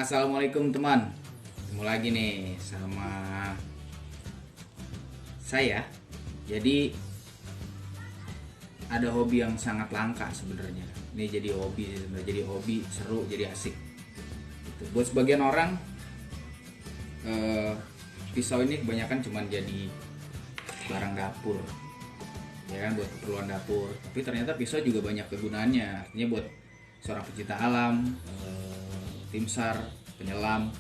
Assalamualaikum teman, ketemu lagi nih sama saya. Jadi ada hobi yang sangat langka sebenarnya. Ini jadi hobi seru, jadi asik. Gitu. Buat sebagian orang pisau ini kebanyakan cuma jadi barang dapur, ya kan, buat keperluan dapur. Tapi ternyata pisau juga banyak kegunaannya. Artinya buat seorang pecinta alam, tim SAR, penyelam,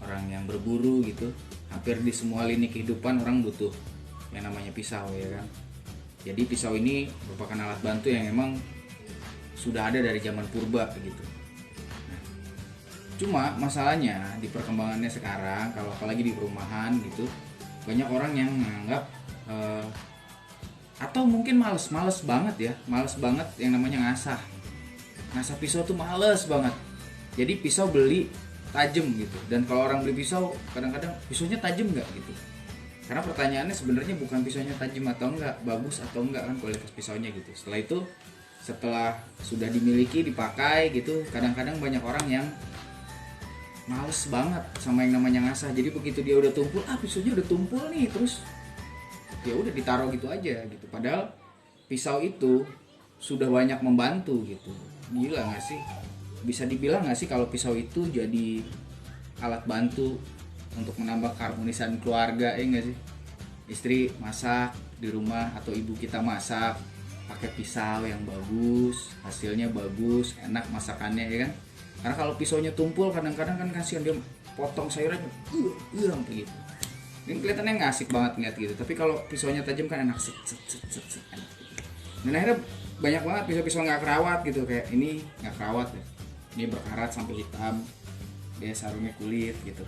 orang yang berburu gitu. Hampir di semua lini kehidupan orang butuh yang namanya pisau, ya kan. Jadi pisau ini merupakan alat bantu yang memang sudah ada dari zaman purba begitu. Nah, cuma masalahnya di perkembangannya sekarang, kalau apalagi di perumahan gitu, banyak orang yang menganggap atau mungkin males banget yang namanya ngasah pisau tuh males banget. Jadi pisau beli tajam gitu, dan kalau orang beli pisau kadang-kadang pisaunya tajam nggak gitu. Karena pertanyaannya sebenarnya bukan pisaunya tajam atau enggak, bagus atau enggak kan kualitas pisaunya gitu. Setelah sudah dimiliki, dipakai gitu, kadang-kadang banyak orang yang males banget sama yang namanya ngasah. Jadi begitu dia udah tumpul, pisaunya udah tumpul nih, terus ya udah ditaruh gitu aja gitu. Padahal pisau itu sudah banyak membantu gitu. Gila nggak sih? Bisa dibilang nggak sih kalau pisau itu jadi alat bantu untuk menambah keharmonisan keluarga, ya nggak sih? Istri masak di rumah atau ibu kita masak pakai pisau yang bagus, hasilnya bagus, enak masakannya, ya kan? Karena kalau pisaunya tumpul kadang-kadang kan kasihan, dia potong sayurannya begitu. Ini kelihatannya nggak asik banget ngeliat gitu. Tapi kalau pisaunya tajam kan enak, enak. Dan akhirnya banyak banget pisau-pisau nggak kerawat gitu, kayak ini nggak kerawat ya. Ini berkarat sampai hitam, dia sarungnya kulit gitu.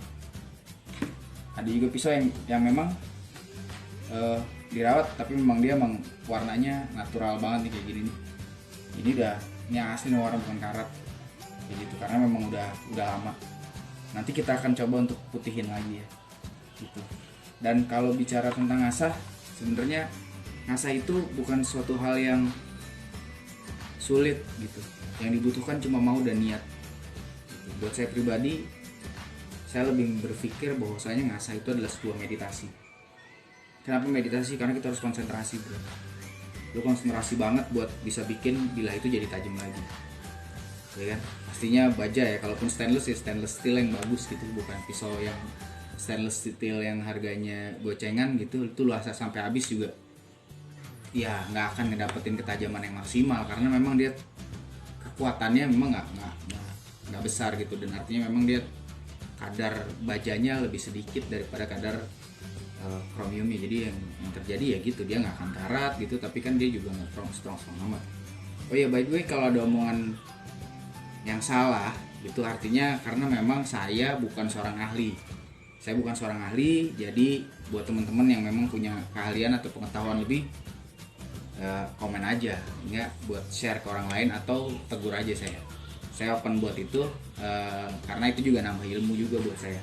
Ada juga pisau yang memang dirawat, tapi memang dia warnanya natural banget nih, kayak gini nih. Ini asli nih, warna bukan karat kayak gitu, karena memang udah lama. Nanti kita akan coba untuk putihin lagi ya gitu. Dan kalau bicara tentang ngasah, sebenarnya ngasah itu bukan suatu hal yang sulit gitu. Yang dibutuhkan cuma mau dan niat gitu. Buat saya pribadi, saya lebih berpikir bahwasanya ngasah itu adalah sebuah meditasi. Kenapa meditasi? Karena kita harus konsentrasi, bro. Lu konsentrasi banget buat bisa bikin bilah itu jadi tajam lagi, ya kan? Pastinya baja ya, kalaupun stainless ya stainless steel yang bagus gitu, bukan pisau yang stainless steel yang harganya gocengan gitu. Itu lu asah sampai habis juga ya nggak akan ngedapetin ketajaman yang maksimal, karena memang dia kekuatannya memang nggak besar gitu, dan artinya memang dia kadar bajanya lebih sedikit daripada kadar kromiumnya. Jadi yang terjadi ya gitu, dia nggak akan karat gitu, tapi kan dia juga nggak strong amat. Oh ya, by the way, kalau ada omongan yang salah itu artinya karena memang saya bukan seorang ahli. Jadi buat teman-teman yang memang punya keahlian atau pengetahuan lebih, komen aja, enggak buat share ke orang lain atau tegur aja saya open buat itu, karena itu juga nambah ilmu juga buat saya,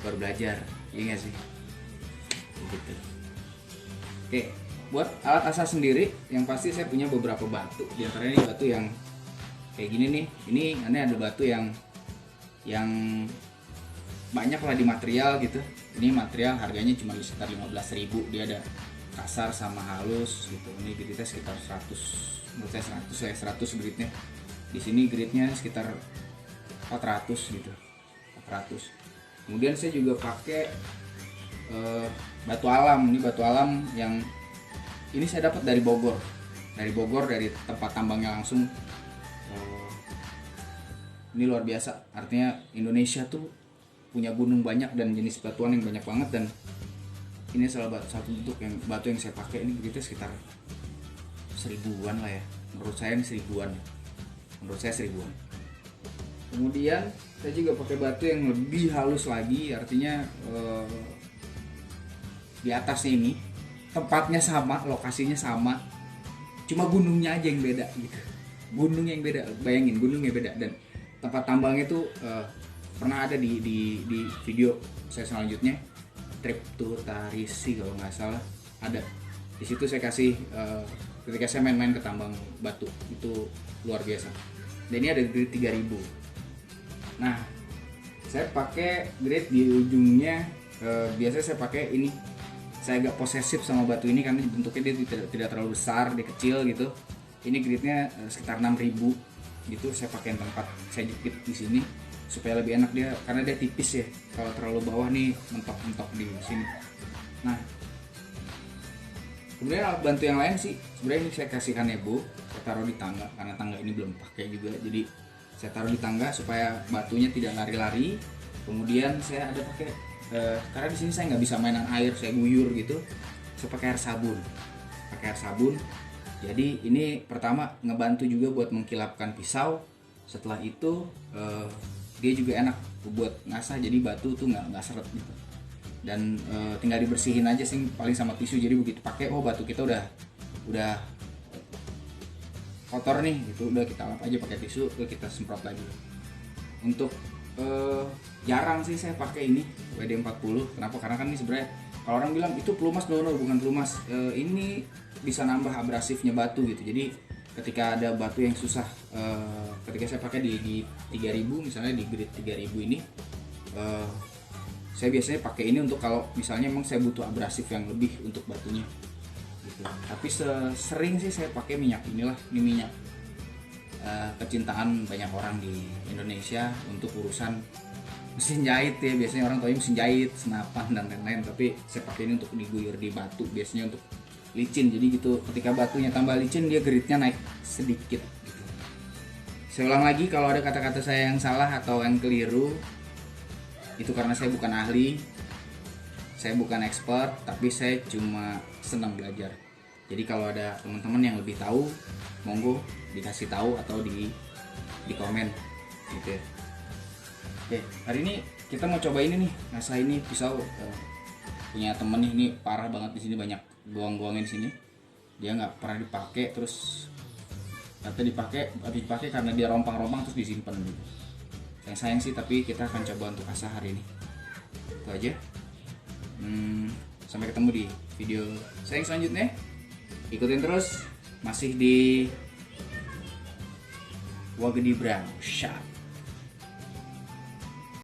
baru belajar, iya nggak sih gitu. Oke, buat alat asah sendiri yang pasti saya punya beberapa batu. Di antaranya ini batu yang kayak gini nih. Ini ada batu yang banyak lah di material gitu. Ini material harganya cuma sekitar 15.000. Dia ada kasar sama halus gitu. Ini gridnya sekitar 100, menurut saya 100 gridnya. Di sini gridnya sekitar 400 gitu, 400. Kemudian saya juga pakai batu alam. Ini batu alam yang ini saya dapat dari Bogor, dari tempat tambangnya langsung. Ini luar biasa, artinya Indonesia tuh punya gunung banyak dan jenis batuan yang banyak banget, dan ini salah satu bentuk batu yang saya pakai. Ini gridnya sekitar 1000-an lah ya, menurut saya ini 1000-an. Kemudian saya juga pakai batu yang lebih halus lagi, artinya di atasnya ini tempatnya sama, lokasinya sama, cuma gunungnya aja yang beda gitu. Bayangin gunungnya beda, dan tempat tambangnya tuh pernah ada di video saya selanjutnya, trip to Tarisi kalau nggak salah, ada di situ saya kasih ketika saya main-main ke tambang batu, itu luar biasa. Dan ini ada grit 3000. Nah, saya pakai grit di ujungnya. Biasanya saya pakai ini. Saya agak posesif sama batu ini karena bentuknya dia tidak terlalu besar, dia kecil gitu. Ini gritnya sekitar 6000 gitu. Saya pakai tempat saya jepit di sini supaya lebih enak dia, karena dia tipis ya. Kalau terlalu bawah nih mentok-mentok di sini. Nah, kemudian alat bantu yang lain sih sebenarnya ini saya kasih kanebo, saya taruh di tangga karena tangga ini belum pakai juga, jadi saya taruh di tangga supaya batunya tidak lari-lari. Kemudian saya ada pakai karena di sini saya nggak bisa mainan air, saya guyur gitu, saya pakai air sabun. Jadi ini pertama ngebantu juga buat mengkilapkan pisau. Setelah itu dia juga enak buat ngasah, jadi batu tuh nggak seret gitu. Dan tinggal dibersihin aja sih paling sama tisu, jadi begitu pakai batu kita udah kotor nih gitu, udah kita lap aja pakai tisu, udah kita semprot lagi. Untuk jarang sih saya pakai ini WD-40. Kenapa? Karena kan ini sebenarnya kalau orang bilang itu pelumas, no, bukan pelumas. Ini bisa nambah abrasifnya batu gitu. Jadi ketika ada batu yang susah, ketika saya pakai di 3000 misalnya, di grit 3000 ini, saya biasanya pakai ini untuk kalau misalnya emang saya butuh abrasif yang lebih untuk batunya gitu. Tapi sering sih saya pakai minyak inilah, ini minyak kecintaan banyak orang di Indonesia untuk urusan mesin jahit ya. Biasanya orang tahu mesin jahit, senapan dan lain-lain, tapi saya pakai ini untuk diguyur di batu, biasanya untuk licin. Jadi gitu, ketika batunya tambah licin dia gritnya naik sedikit gitu. Saya ulang lagi, kalau ada kata-kata saya yang salah atau yang keliru, itu karena saya bukan ahli, saya bukan expert, tapi saya cuma senang belajar. Jadi kalau ada teman-teman yang lebih tahu, monggo dikasih tahu atau di komen gitu ya. Oke, hari ini kita mau coba ini nih, ngasah ini pisau punya temen nih, ini parah banget di sini, banyak goang-goangnya di sini. Dia nggak pernah dipakai, terus kata dipakai karena dia rompang-rompang terus disimpan gitu. Sayang sih, tapi kita akan coba untuk asah hari ini. Itu aja. Sampai ketemu di video saya yang selanjutnya. Ikutin terus, masih di Wagedi Brown Shop.